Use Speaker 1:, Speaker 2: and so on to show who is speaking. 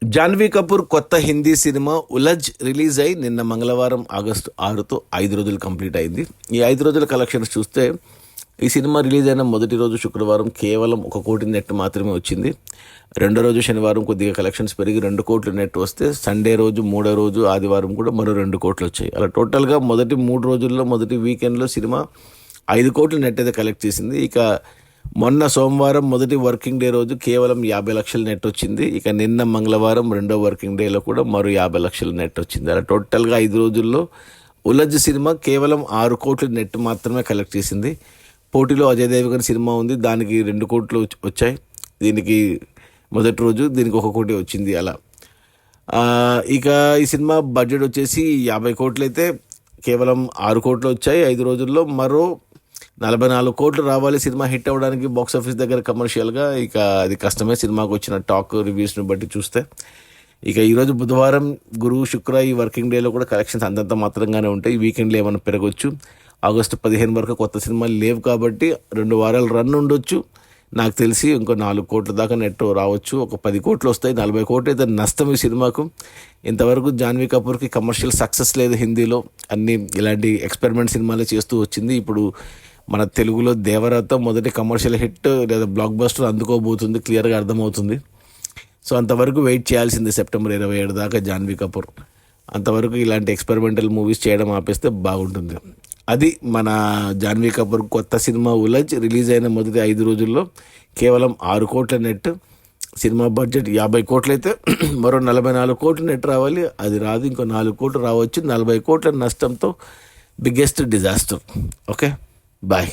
Speaker 1: జాన్వీ కపూర్ కొత్త Hindi cinema Ulajh release అయి నిన్న మంగళవారం ఆగస్టు 6తో 5 రోజులు కంప్లీట్ అయింది. ఈ 5 రోజుల కలెక్షన్స్ చూస్తే ఈ సినిమా రిలీజ్ అయిన మొదటి రోజు శుక్రవారం కేవలం 1 కోటి నెట్ మాత్రమే వచ్చింది. రెండో రోజు శనివారం కొద్దిగా కలెక్షన్స్ పెరిగి 2 కోట్లు నెట్ వస్తే సండే రోజు, మూడో రోజు ఆదివారం కూడా మరో 2 కోట్లు వచ్చాయి. అలా టోటల్గా మొదటి 3 రోజుల్లో మొదటి వీకెండ్లో సినిమా 5 కోట్ల నెట్ అయితే కలెక్ట్ చేసింది. ఇక మొన్న సోమవారం మొదటి వర్కింగ్ డే రోజు కేవలం 50 లక్షల నెట్ వచ్చింది. ఇక నిన్న మంగళవారం రెండో వర్కింగ్ డేలో కూడా మరో 50 లక్షల నెట్ వచ్చింది. అలా టోటల్గా 5 రోజుల్లో ఉలజ్ సినిమా కేవలం 6 కోట్ల నెట్ మాత్రమే కలెక్ట్ చేసింది. పోటీలో అజయ్ దేవగన్ సినిమా ఉంది, దానికి 2 కోట్లు వచ్చాయి. దీనికి మొదటి రోజు దీనికి 1 కోటి వచ్చింది. అలా ఇక ఈ సినిమా బడ్జెట్ వచ్చేసి 50 కోట్లు అయితే కేవలం 6 కోట్లు వచ్చాయి 5 రోజుల్లో. మరో 44 కోట్లు రావాలి సినిమా హిట్ అవ్వడానికి బాక్స్ ఆఫీస్ దగ్గర కమర్షియల్గా. ఇక అది కష్టమే సినిమాకు వచ్చిన టాక్ రివ్యూస్ని బట్టి చూస్తే. ఇక ఈరోజు బుధవారం, గురు, శుక్ర ఈ వర్కింగ్ డేలో కూడా కలెక్షన్స్ అంతంత మాత్రంగానే ఉంటాయి. వీకెండ్లో ఏమైనా పెరగవచ్చు. ఆగస్టు 15 వరకు కొత్త సినిమాలు లేవు కాబట్టి 2 వారాలు రన్ ఉండొచ్చు. నాకు తెలిసి ఇంకో 4 కోట్ల దాకా నెట్ రావచ్చు. ఒక 10 కోట్లు వస్తాయి. 40 కోట్లు అయితే నష్టం ఈ సినిమాకు. ఇంతవరకు జాన్వీ కపూర్కి కమర్షియల్ సక్సెస్ లేదు హిందీలో. అన్ని ఇలాంటి ఎక్స్పెరిమెంట్ సినిమాలే చేస్తూ వచ్చింది. ఇప్పుడు మన తెలుగులో దేవరతో మొదటి కమర్షియల్ హిట్ లేదా బ్లాక్ బస్టర్ అందుకోబోతుంది, క్లియర్గా అర్థమవుతుంది. సో అంతవరకు వెయిట్ చేయాల్సింది సెప్టెంబర్ 27 దాకా జాన్వీ కపూర్. అంతవరకు ఇలాంటి ఎక్స్పెరిమెంటల్ మూవీస్ చేయడం ఆపేస్తే బాగుంటుంది. అది మన జాన్వీ కపూర్ కొత్త సినిమా ఉలజ్ రిలీజ్ అయిన మొదటి 5 రోజుల్లో కేవలం 6 కోట్ల నెట్. సినిమా బడ్జెట్ 50 కోట్లు అయితే మరో 44 కోట్లు నెట్ రావాలి. అది రాదు, ఇంకో 4 కోట్లు రావచ్చు. 40 కోట్ల నష్టంతో బిగ్గెస్ట్ డిజాస్టర్. Okay, bye.